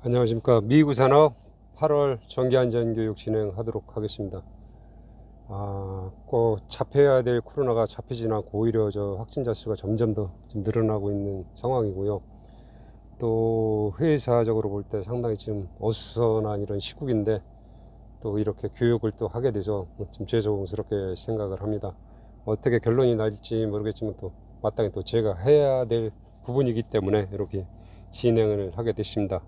안녕하십니까. 미구산업 8월 정기안전교육 진행하도록 하겠습니다. 꼭 잡혀야 될 코로나가 잡히진 않고 오히려 확진자 수가 점점 더 좀 늘어나고 있는 상황이고요. 또 회사적으로 볼 때 상당히 지금 어수선한 이런 시국인데 또 이렇게 교육을 또 하게 돼서 좀 죄송스럽게 생각을 합니다. 어떻게 결론이 날지 모르겠지만 또 마땅히 또 제가 해야 될 부분이기 때문에 이렇게 진행을 하게 됐습니다.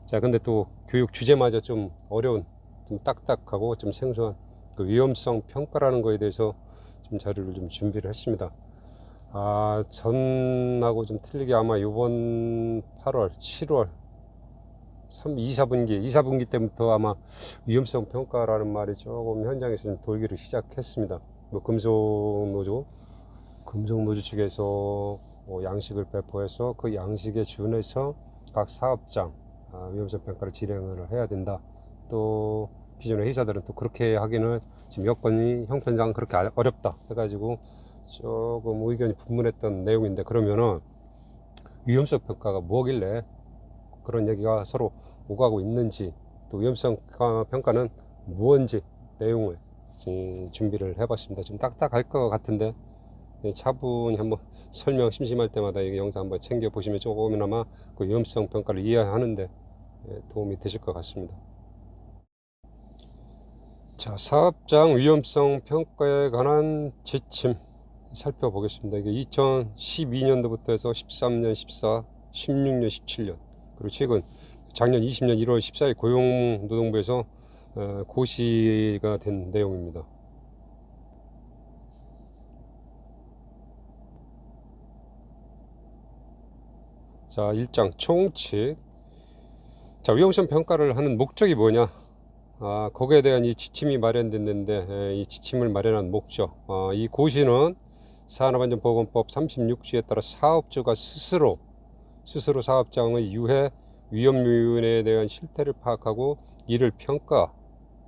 자, 근데 또 교육 주제마저 좀 어려운, 좀 딱딱하고 좀 생소한 그 위험성 평가라는 거에 대해서 좀 자료를 좀 준비를 했습니다. 전하고 좀 틀리게 아마 이번 8월, 7월 2, 4분기 때부터 아마 위험성 평가라는 말이 조금 현장에서 좀 돌기를 시작했습니다. 뭐 금속노조 측에서 양식을 배포해서 그 양식에 준해서 각 사업장 위험성 평가를 진행을 해야 된다. 또 기존의 회사들은 또 그렇게 하기는 지금 여건이 형편상 그렇게 어렵다 해가지고 조금 의견이 분분했던 내용인데, 그러면은 위험성 평가가 뭐길래 그런 얘기가 서로 오가고 있는지, 또 위험성 평가는 무언지 내용을 준비를 해봤습니다. 좀 딱딱할 것 같은데 차분히 한번 설명 심심할 때마다 이 영상 한번 챙겨 보시면 조금이나마 그 위험성 평가를 이해하는데 도움이 되실 것 같습니다. 자, 사업장 위험성 평가에 관한 지침 살펴보겠습니다. 이게 2012년도부터 해서 13년, 14, 16년, 17년, 그리고 최근 작년 20년 1월 14일 고용노동부에서 고시가 된 내용입니다. 자, 1장 총칙. 자, 위험성 평가를 하는 목적이 뭐냐? 거기에 대한 이 지침이 마련됐는데, 이 지침을 마련한 목적. 이 고시는 산업안전보건법 36조에 따라 사업주가 스스로 사업장의 유해 위험 요인에 대한 실태를 파악하고 이를 평가,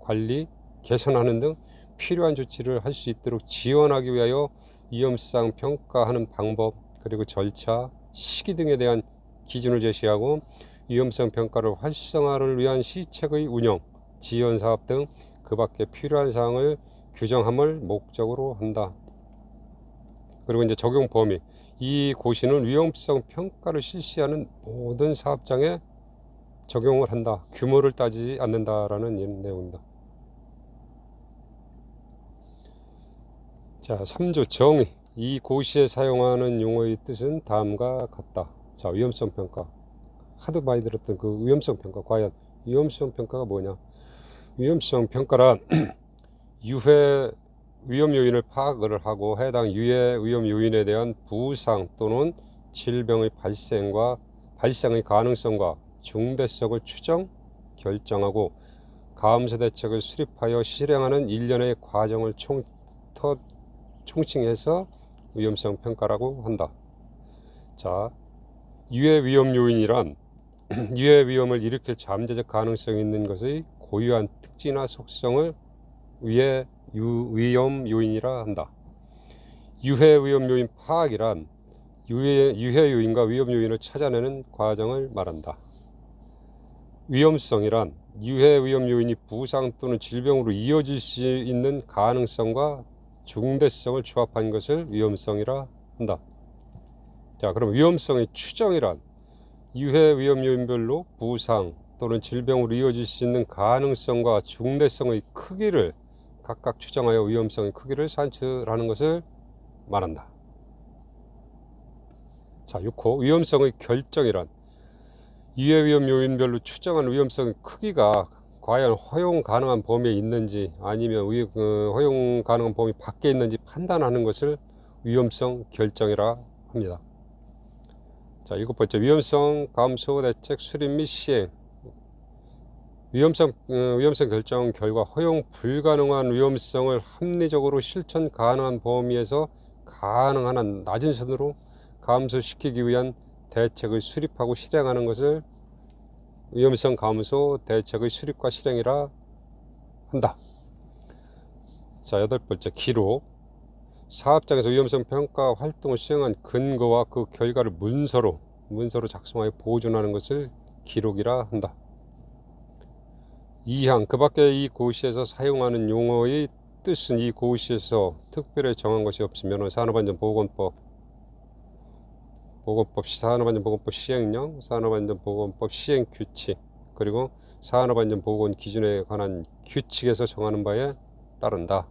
관리, 개선하는 등 필요한 조치를 할 수 있도록 지원하기 위하여 위험성 평가하는 방법, 그리고 절차, 시기 등에 대한 기준을 제시하고 위험성 평가를 활성화를 위한 시책의 운영, 지원 사업 등 그 밖에 필요한 사항을 규정함을 목적으로 한다. 그리고 이제 적용 범위. 이 고시는 위험성 평가를 실시하는 모든 사업장에 적용을 한다. 규모를 따지지 않는다라는 내용입니다. 자, 3조 정의. 이 고시에 사용하는 용어의 뜻은 다음과 같다. 자, 위험성 평가. 하도 많이 들었던 그 위험성 평가. 과연 위험성 평가가 뭐냐? 위험성 평가란 유해 위험 요인을 파악을 하고 해당 유해 위험 요인에 대한 부상 또는 질병의 발생의 가능성과 중대성을 추정, 결정하고 감사 대책을 수립하여 실행하는 일련의 과정을 총칭해서 위험성 평가라고 한다. 자, 유해 위험 요인이란 유해 위험을 일으킬 잠재적 가능성이 있는 것의 고유한 특징이나 속성을 위험 요인이라 한다. 유해 위험 요인 파악이란 유해 요인과 위험 요인을 찾아내는 과정을 말한다. 위험성이란 유해 위험 요인이 부상 또는 질병으로 이어질 수 있는 가능성과 중대성을 조합한 것을 위험성이라 한다. 자, 그럼 위험성의 추정이란 유해 위험 요인별로 부상 또는 질병으로 이어질 수 있는 가능성과 중대성의 크기를 각각 추정하여 위험성의 크기를 산출하는 것을 말한다. 자, 6호 위험성의 결정이란 유해 위험 요인별로 추정한 위험성의 크기가 과연 허용 가능한 범위에 있는지 아니면 허용 가능한 범위 밖에 있는지 판단하는 것을 위험성 결정이라 합니다. 자, 7번째 위험성 감소 대책 수립 및 시행. 위험성 결정 결과 허용 불가능한 위험성을 합리적으로 실천 가능한 범위에서 가능한 한 낮은 선으로 감소시키기 위한 대책을 수립하고 실행하는 것을 위험성 감소 대책의 수립과 실행이라 한다. 자, 8번째 기록. 사업장에서 위험성 평가 활동을 수행한 근거와 그 결과를 문서로 작성하여 보존하는 것을 기록이라 한다. 2항 그 밖에 이 고시에서 사용하는 용어의 뜻은 이 고시에서 특별히 정한 것이 없으면 산업안전보건법 산업안전보건법 시행령, 산업안전보건법 시행규칙, 그리고 산업안전보건 기준에 관한 규칙에서 정하는 바에 따른다.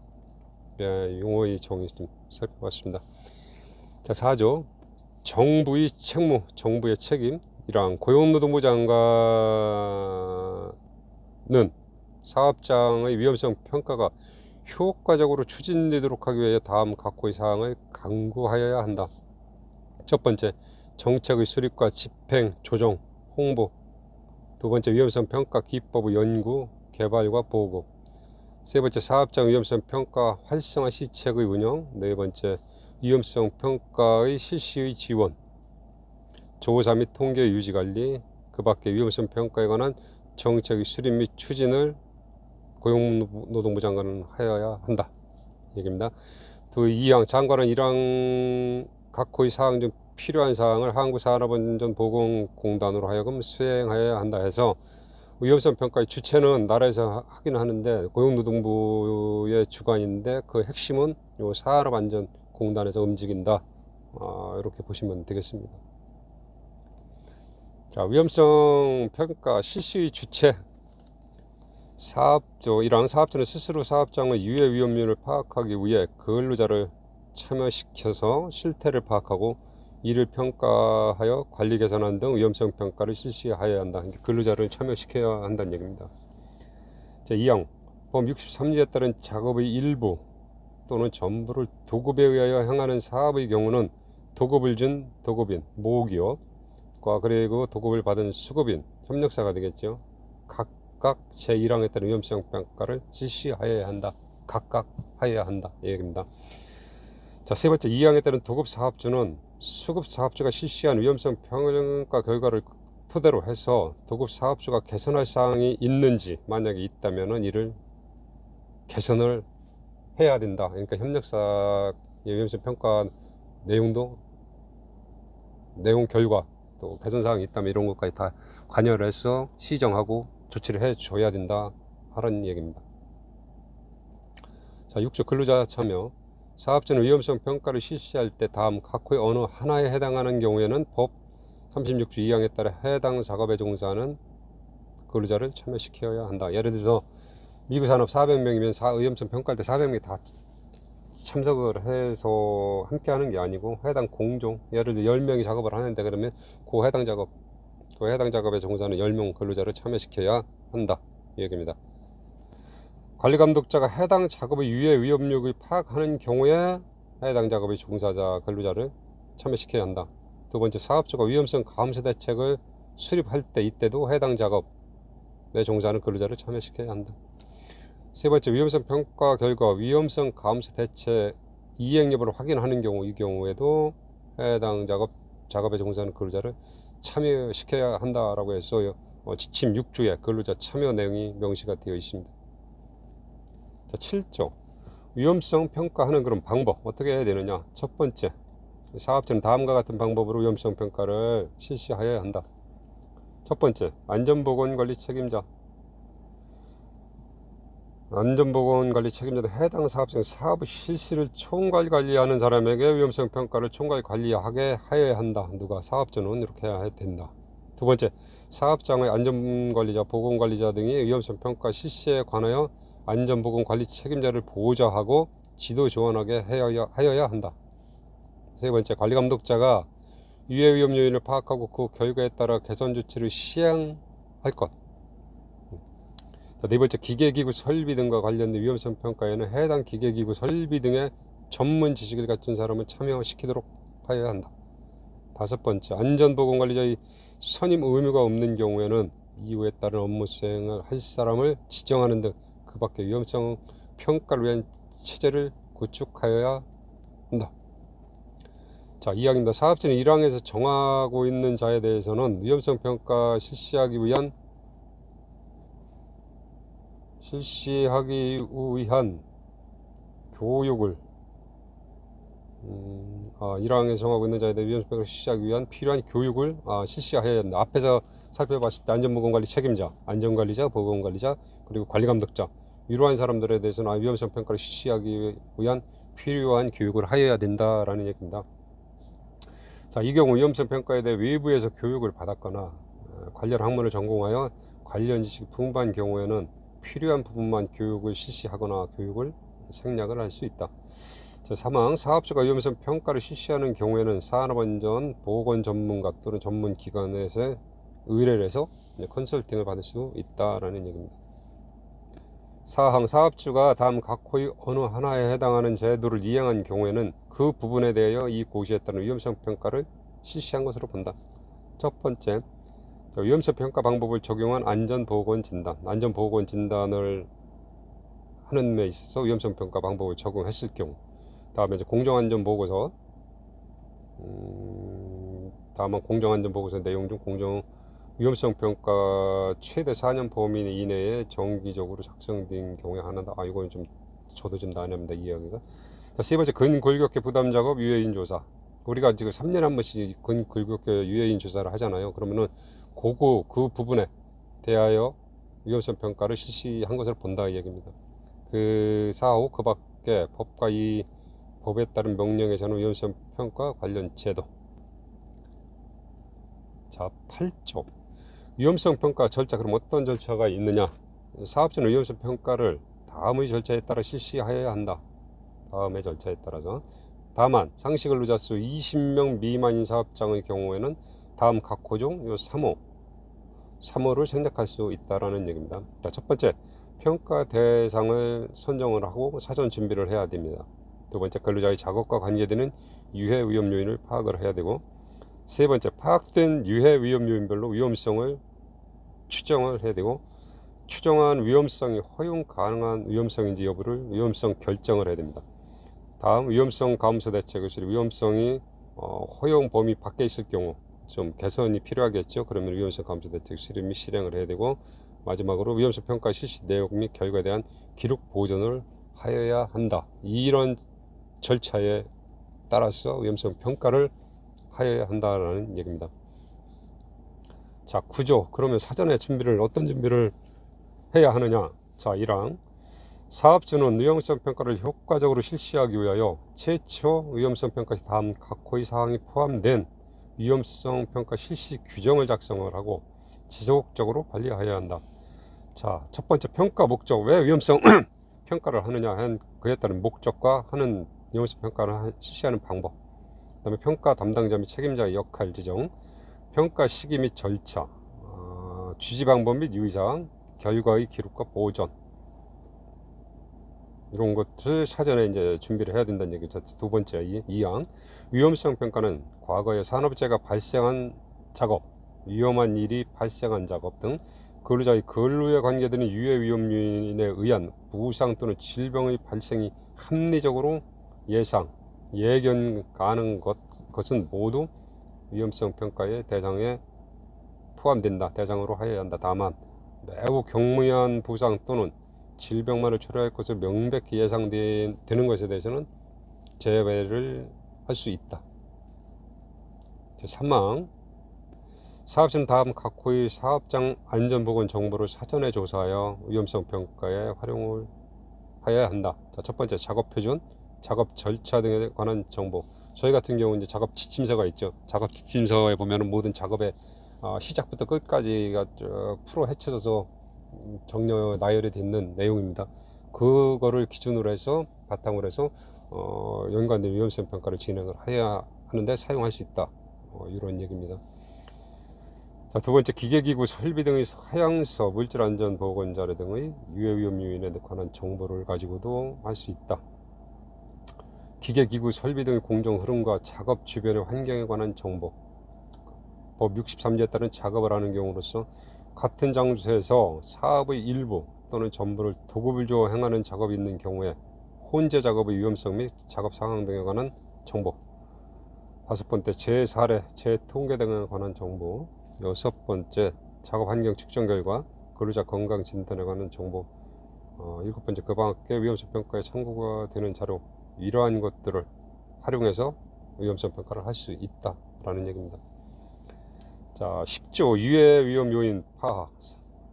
예, 용어의 정의 좀 살펴봤습니다. 자, 4조 정부의 책무, 정부의 책임. 1항 고용노동부 장관은 사업장의 위험성 평가가 효과적으로 추진되도록 하기 위해 다음 각호의 사항을 강구하여야 한다. 첫 번째, 정책의 수립과 집행, 조정, 홍보. 두 번째, 위험성 평가 기법의 연구, 개발과 보고. 세 번째, 사업장 위험성 평가 활성화 시책의 운영. 네 번째, 위험성 평가의 실시의 지원, 조사 및 통계 유지 관리. 그 밖에 위험성 평가에 관한 정책의 수립 및 추진을 고용노동부 장관은 하여야 한다. 얘기입니다. 또 2항 장관은 1항 각호의 사항 중 필요한 사항을 한국산업안전보건공단으로 하여금 수행하여야 한다 해서 위험성 평가의 주체는 나라에서 하긴 하는데 고용노동부의 주관인데 그 핵심은 요 산업안전공단에서 움직인다. 이렇게 보시면 되겠습니다. 자, 위험성 평가 실시의 주체. 사업조 1항 사업자는 스스로 사업장의 유해 위험률을 파악하기 위해 근로자를 참여시켜서 실태를 파악하고 이를 평가하여 관리 개선안 등 위험성 평가를 실시하여야 한다. 근로자를 참여시켜야 한다는 얘기입니다. 자, 2항 법 63조에 따른 작업의 일부 또는 전부를 도급에 의하여 행하는 사업의 경우는 도급을 준 도급인, 모기업과 그리고 도급을 받은 수급인, 협력사가 되겠죠. 각각 제1항에 따른 위험성 평가를 실시하여야 한다. 각각 하여야 한다. 이 얘기입니다. 자, 세 번째, 2항에 따른 도급 사업주는 수급 사업주가 실시한 위험성 평가 결과를 토대로 해서 도급 사업주가 개선할 사항이 있는지 만약에 있다면 이를 개선을 해야 된다. 그러니까 협력사의 위험성 평가 내용도 내용 결과 또 개선 사항이 있다면 이런 것까지 다 관여를 해서 시정하고 조치를 해 줘야 된다 하는 얘기입니다. 자, 6조 근로자 참여. 사업주는 위험성 평가를 실시할 때 다음 각호의 어느 하나에 해당하는 경우에는 법 36조 2항에 따라 해당 작업에 종사하는 근로자를 참여시켜야 한다. 예를 들어서 미국 산업 400명이면 위험성 평가할 때 400명이 다 참석을 해서 함께 하는 게 아니고 해당 공종, 예를 들어 10명이 작업을 하는데 그러면 그 해당 작업에 종사하는 10명 근로자를 참여시켜야 한다. 이 얘기입니다. 관리감독자가 해당 작업의 유해 위험력을 파악하는 경우에 해당 작업의 종사자 근로자를 참여시켜야 한다. 두 번째, 사업주가 위험성 감소 대책을 수립할 때 이때도 해당 작업에 종사하는 근로자를 참여시켜야 한다. 세 번째, 위험성 평가 결과 위험성 감소 대책 이행 여부를 확인하는 경우, 이 경우에도 해당 작업에 종사하는 근로자를 참여시켜야 한다라고 해서 지침 6조에 근로자 참여 내용이 명시가 되어 있습니다. 자, 7조 위험성 평가하는 그런 방법 어떻게 해야 되느냐. 첫 번째, 사업자는 다음과 같은 방법으로 위험성 평가를 실시하여야 한다. 첫 번째, 안전보건관리 책임자. 안전보건관리 책임자도 해당 사업장 사업 실시를 총괄 관리하는 사람에게 위험성 평가를 총괄 관리하게 하여야 한다. 누가? 사업주는 이렇게 해야 된다. 두 번째, 사업장의 안전관리자, 보건관리자 등이 위험성 평가 실시에 관하여 안전보건관리 책임자를 보좌하고 지도 조언하게 하여야 한다. 세 번째, 관리감독자가 유해 위험 요인을 파악하고 그 결과에 따라 개선 조치를 시행할 것. 네 번째, 기계기구 설비 등과 관련된 위험성 평가에는 해당 기계기구 설비 등의 전문 지식을 갖춘 사람을 참여시키도록 하여야 한다. 다섯 번째, 안전보건관리자의 선임 의무가 없는 경우에는 이후에 따른 업무 수행을 할 사람을 지정하는 등 그 밖에 위험성 평가를 위한 체제를 구축하여야 한다. 자, 2항입니다. 사업자는 1항에서 정하고 있는 자에 대해서는 위험성 평가 실시하기 위한 교육을 1항에 정하고 있는 자에 대해 위험성 평가를 실시하기 위한 필요한 교육을 실시해야 한다. 앞에서 살펴봤을 때 안전보건관리 책임자, 안전관리자, 보건관리자, 그리고 관리감독자 이러한 사람들에 대해서는 위험성 평가를 실시하기 위한 필요한 교육을 하여야 된다라는 얘기입니다. 자, 이 경우 위험성 평가에 대해 외부에서 교육을 받았거나 관련 학문을 전공하여 관련 지식이 풍부한 경우에는 필요한 부분만 교육을 실시하거나 교육을 생략을 할 수 있다. 자, 3항 사업주가 위험성 평가를 실시하는 경우에는 산업안전 보건 전문가 또는 전문기관에서 의뢰를 해서 컨설팅을 받을 수 있다라는 얘기입니다. 4항 사업주가 다음 각호의 어느 하나에 해당하는 제도를 이행한 경우에는 그 부분에 대하여 이 고시에 따른 위험성 평가를 실시한 것으로 본다. 첫 번째, 위험성 평가 방법을 적용한 안전보건 진단, 안전보건 진단을 하는 데 있어서 위험성 평가 방법을 적용했을 경우, 다음에 이제 공정안전보고서, 다음은 공정안전보고서 내용 중 위험성 평가 최대 4년 범위 이내에 정기적으로 작성된 경우에 하나다. 이건 좀 저도 좀 난해합니다, 이 이야기가. 자, 세 번째, 근골격계 부담 작업 유해인 조사. 우리가 지금 3년에 한 번씩 근골격계 유해인 조사를 하잖아요. 그러면은 그 부분에 대하여 위험성 평가를 실시한 것을 본다 이 얘기입니다. 그 4호 그 밖에 법과 이 법에 따른 명령에서는 위험성 평가 관련 제도. 자, 8조 위험성 평가 절차. 그럼 어떤 절차가 있느냐? 사업주는 위험성 평가를 다음의 절차에 따라 실시하여야 한다. 다음의 절차에 따라서. 다만 상시 근로자 수 20명 미만인 사업장의 경우에는 다음 각 호 중 3호를 생략할 수 있다라는 얘기입니다. 자, 첫 번째, 평가 대상을 선정을 하고 사전 준비를 해야 됩니다. 두 번째, 근로자의 작업과 관계되는 유해 위험 요인을 파악을 해야 되고, 세 번째, 파악된 유해 위험 요인별로 위험성을 추정을 해야 되고, 추정한 위험성이 허용 가능한 위험성인지 여부를 위험성 결정을 해야 됩니다. 다음, 위험성 감소 대책. 위험성이 허용 범위 밖에 있을 경우 좀 개선이 필요하겠죠. 그러면 위험성 감소 대책 수립 및 실행을 해야 되고, 마지막으로 위험성 평가 실시 내용 및 결과에 대한 기록 보존을 하여야 한다. 이런 절차에 따라서 위험성 평가를 하여야 한다라는 얘기입니다. 자, 9조. 그러면 사전에 어떤 준비를 해야 하느냐? 자, 1항 사업주는 위험성 평가를 효과적으로 실시하기 위하여 최초 위험성 평가 시 다음 각호의 사항이 포함된 위험성 평가 실시 규정을 작성을 하고 지속적으로 관리하여야 한다. 자, 첫 번째, 평가 목적. 왜 위험성 평가를 하느냐 한 그에 따른 목적과 하는 위험성 평가를 실시하는 방법, 그 다음에 평가 담당자 및 책임자의 역할 지정, 평가 시기 및 절차, 지시 방법 및 유의사항, 결과의 기록과 보존, 이런 것을 사전에 이제 준비를 해야 된다는 얘기죠. 두 번째, 2항 위험성 평가는 과거에 산업재해가 발생한 작업, 위험한 일이 발생한 작업 등 근로자의 근로에 관계되는 유해 위험 요인에 의한 부상 또는 질병의 발생이 합리적으로 예견 가능한 것은 모두 위험성 평가의 대상에 포함된다. 대상으로 하여야 한다. 다만 매우 경미한 부상 또는 질병만을 초래할 것을 명백히 예상되는 것에 대해서는 제외를 할 수 있다. 3항 사업주는 다음 각 호의 사업장 안전보건 정보를 사전에 조사하여 위험성 평가에 활용을 하여야 한다. 자, 첫 번째, 작업 표준, 작업 절차 등에 관한 정보. 저희 같은 경우 이제 작업 지침서가 있죠. 작업 지침서에 보면은 모든 작업의 시작부터 끝까지가 풀어 헤쳐져서 정려 나열이 되는 내용입니다. 그거를 기준으로 해서 바탕으로 해서 연관된 위험성 평가를 진행을 해야 하는데 사용할 수 있다. 이런 얘기입니다. 자, 두 번째, 기계기구 설비 등의 하향서, 물질안전보건 자료 등의 유해 위험 요인에 관한 정보를 가지고도 할 수 있다. 기계기구 설비 등의 공정 흐름과 작업 주변의 환경에 관한 정보. 법 63조에 따른 작업을 하는 경우로서 같은 장소에서 사업의 일부 또는 전부를 도급을주어 행하는 작업이 있는 경우에 혼재 작업의 위험성 및 작업 상황 등에 관한 정보. 다섯 번째, 재사례, 재통계 등에 관한 정보. 여섯 번째, 작업 환경 측정 결과, 근로자 건강 진단에 관한 정보. 일곱 번째, 그 밖에 위험성 평가에 참고가 되는 자료. 이러한 것들을 활용해서 위험성 평가를 할 수 있다라는 얘기입니다. 자, 10조 유해 위험 요인 파악.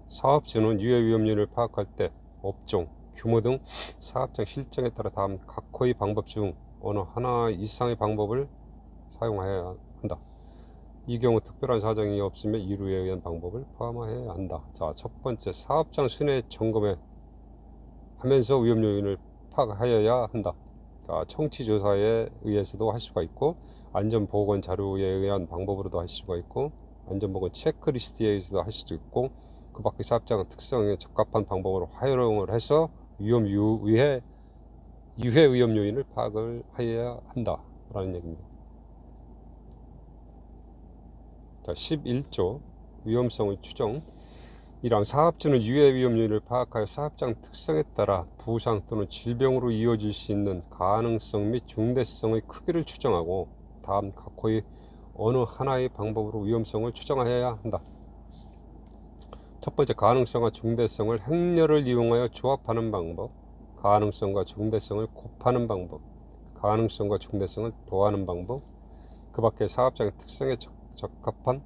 사업주는 유해 위험 요인을 파악할 때 업종, 규모 등 사업장 실정에 따라 다음 각호의 방법 중 어느 하나 이상의 방법을 사용해야 한다. 이 경우 특별한 사정이 없으면 이루에 의한 방법을 포함해야 한다. 자, 첫 번째, 사업장 순회 점검에 하면서 위험 요인을 파악하여야 한다. 청취 조사에 의해서도 할 수가 있고, 안전보건 자료에 의한 방법으로도 할 수가 있고, 안전보건 체크리스트에 의해서도 할 수도 있고, 그 밖의 사업장 특성에 적합한 방법으로 활용을 해서 유해 위험 요인을 파악을 해야 한다라는 얘기입니다. 자, 11조 위험성의 추정. 1항 사업주는 유해 위험 요인을 파악하여 사업장 특성에 따라 부상 또는 질병으로 이어질 수 있는 가능성 및 중대성의 크기를 추정하고 다음 각호의 어느 하나의 방법으로 위험성을 추정해야 한다. 첫 번째, 가능성과 중대성을 행렬을 이용하여 조합하는 방법, 가능성과 중대성을 곱하는 방법, 가능성과 중대성을 더하는 방법, 그 밖에 사업장의 특성에 적합한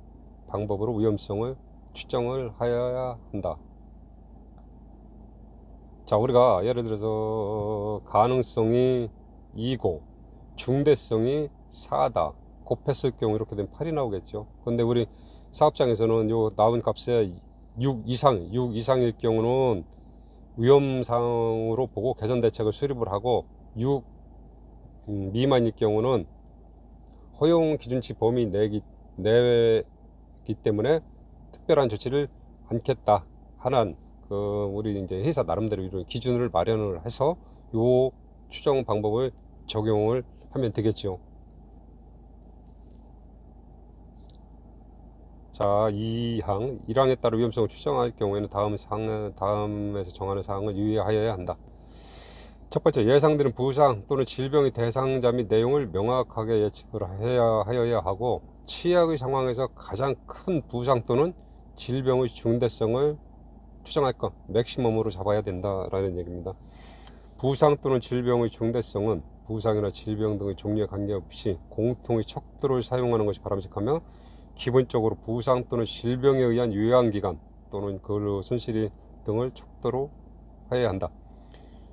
방법으로 위험성을 추정을 하여야 한다. 자, 우리가 예를 들어서 가능성이 2고 중대성이 4다 곱했을 경우 이렇게 되면 8이 나오겠죠. 근데 우리 사업장에서는 요 나온 값에 6 이상일 경우는 위험상으로 보고 개선 대책을 수립을 하고 6 미만일 경우는 허용 기준치 범위 내기 때문에 특별한 조치를 않겠다 하는 우리 이제 회사 나름대로 이런 기준을 마련을 해서 요 추정 방법을 적용을 하면 되겠죠. 자, 1항에 따라 위험성을 추정할 경우에는 다음에서 정하는 사항을 유의하여야 한다. 첫 번째, 예상되는 부상 또는 질병의 대상자 및 내용을 명확하게 예측을 하여야 하고, 최악의 상황에서 가장 큰 부상 또는 질병의 중대성을 추정할 것, 맥시멈으로 잡아야 된다라는 얘기입니다. 부상 또는 질병의 중대성은 부상이나 질병 등의 종류에 관계없이 공통의 척도를 사용하는 것이 바람직하며, 기본적으로 부상 또는 질병에 의한 요양기간 또는 근로 손실 등을 척도로 해야 한다.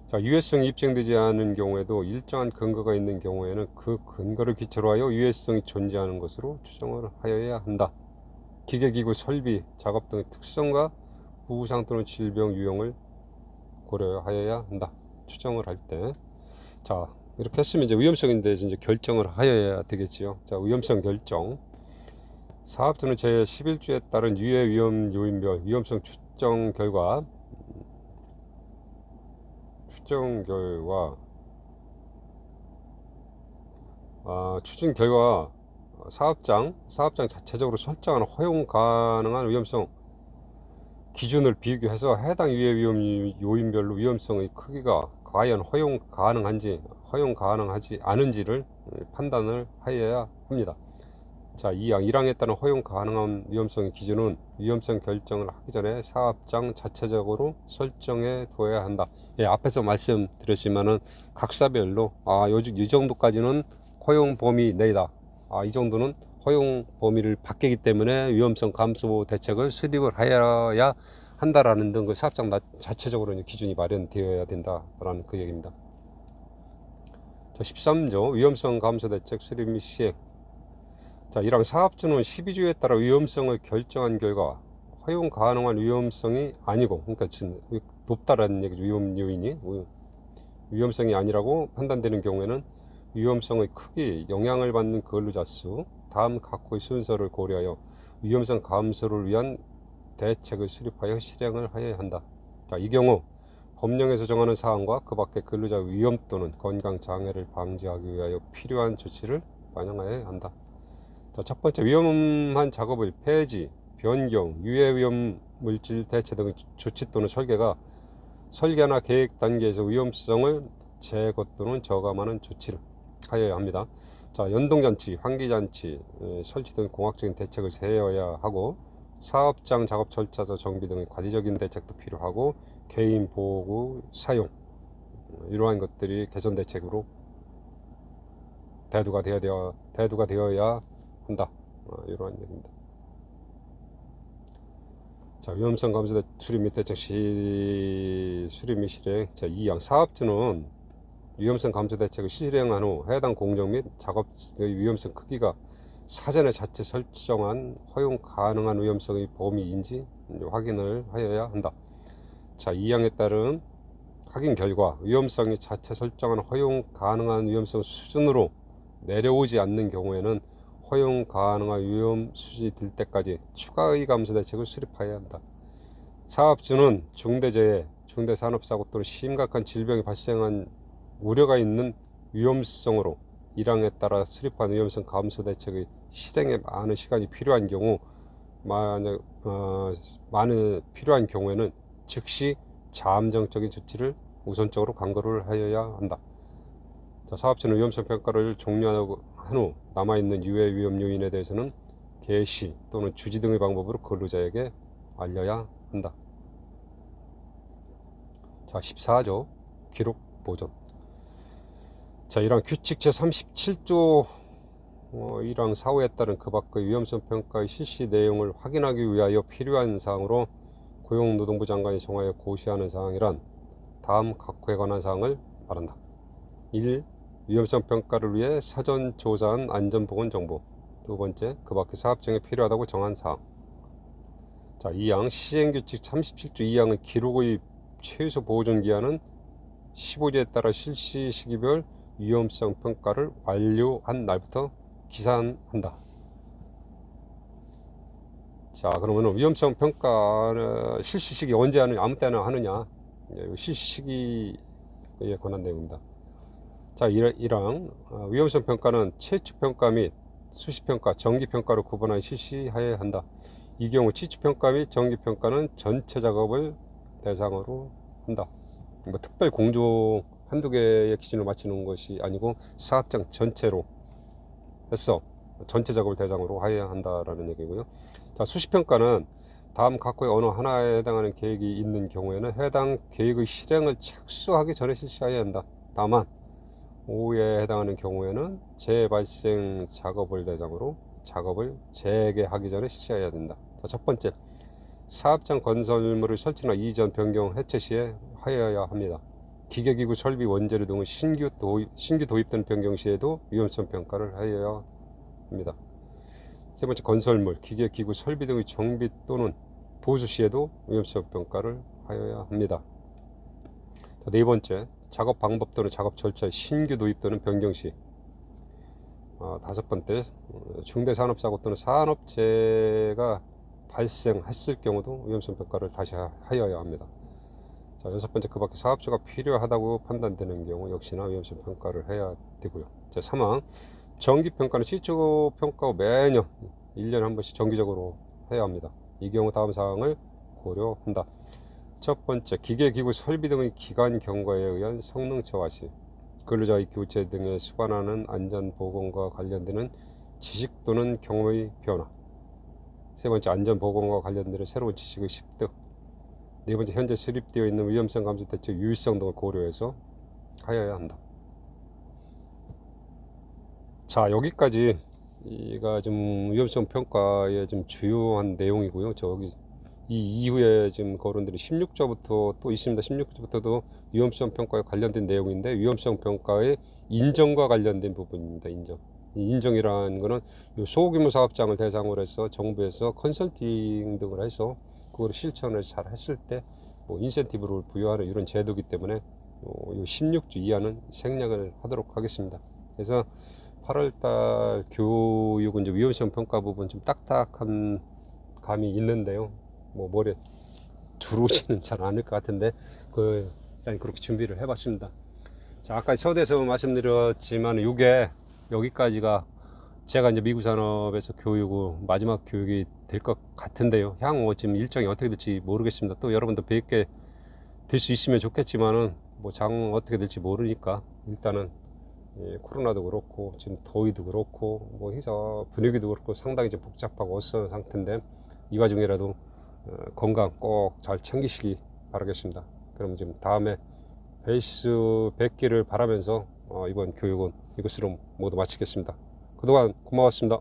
자, 유해성이 입증되지 않은 경우에도 일정한 근거가 있는 경우에는 그 근거를 기초로 하여 유해성이 존재하는 것으로 추정을 하여야 한다. 기계기구 설비, 작업 등의 특성과 부상 또는 질병 유형을 고려하여야 한다. 추정을 할 때. 자, 이렇게 했으면 이제 위험성에 대해서 이제 결정을 하여야 되겠지요. 자, 위험성 결정. 사업주는 제11조에 따른 유해 위험 요인별 위험성 추정 결과 추정 결과 사업장 자체적으로 설정하는 허용 가능한 위험성 기준을 비교해서 해당 유해 위험 요인별로 위험성의 크기가 과연 허용 가능하지 않은지를 판단을 하여야 합니다. 자, 1항에 따른 허용 가능한 위험성의 기준은 위험성 결정을 하기 전에 사업장 자체적으로 설정해 둬야 한다. 예, 앞에서 말씀드렸지만은 각사별로 이 정도까지는 허용 범위 내다. 이 정도는 허용 범위를 밖이기 때문에 위험성 감소 대책을 수립을 하여야 한다라는 등 그 사업장 자체적으로 기준이 마련되어야 된다라는 그 얘기입니다. 자, 13조 위험성 감소 대책 수립 및 시행. 자, 1항 사업주는 12조에 따라 위험성을 결정한 결과 허용 가능한 위험성이 아니고, 그러니까 지금 높다라는 얘기죠. 위험 요인이 위험성이 아니라고 판단되는 경우에는 위험성의 크기, 영향을 받는 근로자 수, 다음 각호의 순서를 고려하여 위험성 감소를 위한 대책을 수립하여 실행을 하여야 한다. 자, 이 경우 법령에서 정하는 사항과 그 밖의 근로자 위험 또는 건강 장애를 방지하기 위하여 필요한 조치를 반영하여야 한다. 자, 첫 번째, 위험한 작업의 폐지, 변경, 유해 위험 물질 대체 등의 조치 또는 설계나 계획 단계에서 위험성을 제거 또는 저감하는 조치를 하여야 합니다. 자, 연동장치, 환기장치 설치 등 공학적인 대책을 세워야 하고, 사업장 작업 절차서 정비 등의 관리적인 대책도 필요하고, 개인 보호구 사용 이러한 것들이 개선 대책으로 대두가 되어야 한다. 이러한 얘기입니다. 자, 위험성 감소 수립 및 대책 수립 및 실행. 자, 2항 사업주는 위험성 감소 대책을 실행한 후 해당 공정 및 작업의 위험성 크기가 사전에 자체 설정한 허용 가능한 위험성의 범위인지 확인을 하여야 한다. 자, 2항에 따른 확인 결과 위험성이 자체 설정한 허용 가능한 위험성 수준으로 내려오지 않는 경우에는 허용 가능한 위험 수준이 될 때까지 추가의 감소 대책을 수립해야 한다. 사업주는 중대재해, 중대산업사고 또는 심각한 질병이 발생한 우려가 있는 위험성으로 1항에 따라 수립한 위험성 감소 대책의 실행에 많은 시간이 필요한 경우 많은 필요한 경우에는 즉시 잠정적인 조치를 우선적으로 강구를 하여야 한다. 자, 사업주는 위험성 평가를 종료한 후 남아있는 유해 위험 요인에 대해서는 게시 또는 주지 등의 방법으로 근로자에게 알려야 한다. 자, 14조 기록 보존. 자, 이러한 규칙 제37조 1항 4호에 따른 그 밖의 위험성 평가의 실시 내용을 확인하기 위하여 필요한 사항으로 고용노동부 장관이 정하여 고시하는 사항이란 다음 각호에 관한 사항을 말한다. 1. 위험성 평가를 위해 사전 조사한 안전보건 정보. 두 번째, 그 밖의 사업장에 필요하다고 정한 사항. 자, 2항 시행규칙 37조 2항의 기록의 최소 보존 기한은 15조에 따라 실시 시기별 위험성 평가를 완료한 날부터 기산한다. 자, 그러면 위험성 평가 실시 시기 언제 하느냐, 아무 때나 하느냐, 실시 시기에 관한 내용입니다. 자, 1항 위험성 평가는 최초 평가 및 수시 평가, 정기 평가로 구분하여 실시해야 한다. 이 경우 취추 평가 및 정기 평가는 전체 작업을 대상으로 한다. 뭐 특별 공종 한두 개의 기준을 맞추는 것이 아니고 사업장 전체로 해서 전체 작업을 대상으로 해야 한다라는 얘기고요. 자, 수시평가는 다음 각호의 어느 하나에 해당하는 계획이 있는 경우에는 해당 계획의 실행을 착수하기 전에 실시해야 한다. 다만 5에 해당하는 경우에는 재발생 작업을 대상으로 작업을 재개하기 전에 실시해야 된다. 자, 첫 번째, 사업장 건설물을 설치나 이전 변경 해체 시에 하여야 합니다. 기계기구 설비 원재료 등의 신규 도입된 변경 시에도 위험성 평가를 하여야 합니다. 세 번째, 건설물, 기계기구 설비 등의 정비 또는 보수 시에도 위험성 평가를 하여야 합니다. 자, 네 번째, 작업 방법 또는 작업 절차의 신규 도입 또는 변경 시. 다섯 번째, 중대산업사고 또는 산업재해가 발생했을 경우도 위험성 평가를 다시 하여야 합니다. 자, 여섯 번째, 그 밖에 사업주가 필요하다고 판단되는 경우 역시나 위험성 평가를 해야 되고요. 자, 3항 정기평가는 실적 평가 후 매년 1년에 한 번씩 정기적으로 해야 합니다. 이 경우 다음 사항을 고려한다. 첫 번째, 기계기구 설비 등의 기간 경과에 의한 성능 저하 시 근로자의 교체 등에 수반하는 안전보건과 관련되는 지식 또는 경험의 변화. 세 번째, 안전보건과 관련되는 새로운 지식의 습득. 네 번째, 현재 수립되어 있는 위험성 감소 대책 유의성 등을 고려해서 하여야 한다. 자, 여기까지 이가 좀 위험성 평가의 좀 주요한 내용이고요. 저기 이 이후에 지금 거론드린 16조부터 또 있습니다. 16조부터도 위험성 평가에 관련된 내용인데 위험성 평가의 인정과 관련된 부분입니다. 인정이라는 거는 소규모 사업장을 대상으로 해서 정부에서 컨설팅 등을 해서 그걸 실천을 잘 했을 때 뭐 인센티브를 부여하는 이런 제도이기 때문에 이 16조 이하는 생략을 하도록 하겠습니다. 그래서 8월달 교육은 이제 위험성 평가 부분 좀 딱딱한 감이 있는데요. 뭐 머리에 들어오지는 잘 않을 것 같은데 일단 그렇게 준비를 해봤습니다. 자, 아까 서두에서 말씀드렸지만 이게 여기까지가 제가 이제 미국 산업에서 마지막 교육이 될 것 같은데요. 향후 지금 일정이 어떻게 될지 모르겠습니다. 또 여러분도 뵙게 될 수 있으면 좋겠지만은 뭐 장 어떻게 될지 모르니까 일단은 코로나도 그렇고 지금 더위도 그렇고 뭐 회사 분위기도 그렇고 상당히 좀 복잡하고 어수선한 상태인데 이 와중에라도 건강 꼭 잘 챙기시기 바라겠습니다. 그럼 지금 다음에 뵙기를 바라면서 이번 교육은 이것으로 모두 마치겠습니다. 그동안 고마웠습니다.